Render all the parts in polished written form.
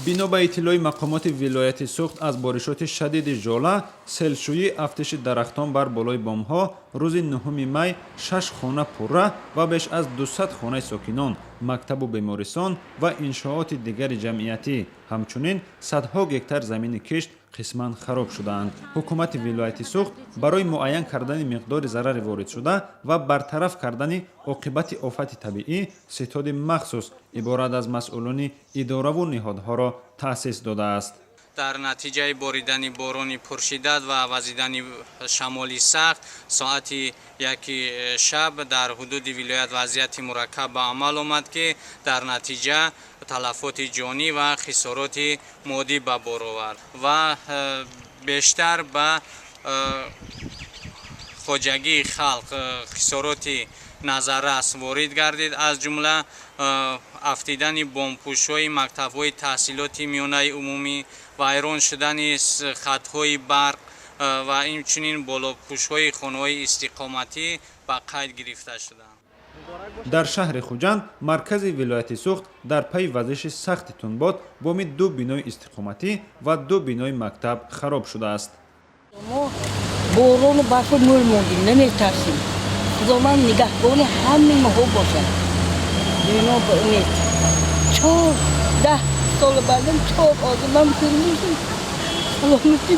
бино ба иттилои мақомоти вилояти Суғд аз боришоти шадиди жола, селшӯӣ, афтиши дарахтон бар болои бомҳо рӯзи 9 май 6 хона пурра ва беш аз 200 хонаи сокинон, мактабу беморисон ва иншооти дигари ҷамъиятӣ, ҳамчунин садҳо гектар замини кишт қисман хароб шудаанд. ҳукумати вилояти Суғд барои муайян кардани миқдори зарари воридшуда ва бартараф кардани оқибати офати табиӣ ситоди махсус иборат аз масъулони идораву ниҳодҳоро таъсис додааст. дар натиҷаи боридани борони пуршиддат ва вазидани шамоли сахт соати 1 шаб дар ҳудуди вилоят вазъияти мураккаб ба амал омад ки дар натиҷа талафоти ҷонӣ ва хисороти моддӣ ба бор овард ва бештар ба хоҷагии халқ хисороти назаррас ворид гардид, аз ҷумла афтидани бомпӯшҳои мактабҳои таҳсилоти миёнаи умумӣ, вайрон шудани хатҳои барқ ва инчунин болопӯшҳои хонаҳои истиқоматӣ ба қайд гирифта шуданд. дар шаҳри Хуҷанд, маркази вилояти Суғд дар пайи вазиши сахти тунбот боми 2 бинои истиқоматӣ ва 2 бинои мактаб хароб шудааст. мо борону барфу мӯл мондим, наметарсим. Худованд нигаҳбони ҳамаи моҳо бошад. Бино ба умед 4-10 сол баъдам 4 одамам фирмӯшим. саломатӣ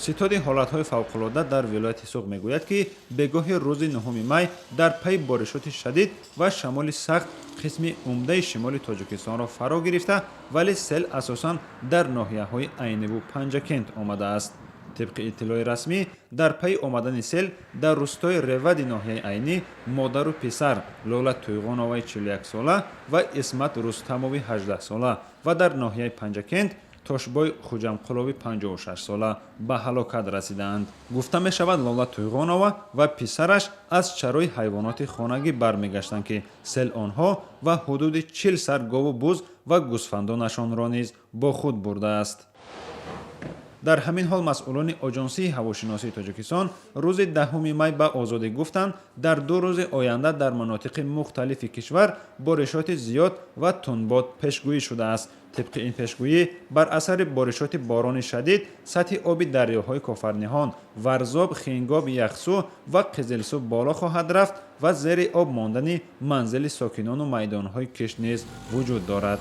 ситоди ҳолатҳои фавқулодда дар вилояти Суғд мегӯяд ки бегоҳи рӯзи 9 май дар пайи боришоти шадид ва шамоли сахт қисми умдаи шимоли Тоҷикистонро фаро гирифта, вале сел асосан дар ноҳияҳои Айниву Панҷакент омадааст. тибқи иттилои расмӣ, дар пайи омадани сел дар рӯстои Ревади ноҳияи Айнӣ модару писар Лола Тӯйғоноваи 41 сола ва Исмат Рустамови 18 сола ва дар ноҳияи Панҷакент Тошбой Хуҷамқулови 56 сола ба ҳалокат расидаанд. Гуфта мешавад Лола Тӯйғонова ва писараш аз чарои ҳайвоноти хонагӣ бармегаштанд ки сел онҳо ва ҳудуди 40 сар гову буз ва гӯсфандонашонро низ бо худ бурдааст. дар ҳамин ҳол масъулони оҷонсии ҳавошиносии Тоҷикистон рӯзи 10 май ба Озодӣ гуфтанд, дар 2 рӯзи оянда дар манотиқи мухталифи кишвар боришоти зиёд ва тунбот пешгӯӣ шудааст. тибқи ин пешгӯӣ бар асари боришоти борони шадид сатҳи оби дарёҳои Кофарниҳон, Варзоб, Хингоб, Яхсу ва Қизилсу боло хоҳад рафт ва зери об мондани манзили сокинону майдонҳои кишт низ вуҷуд дорад.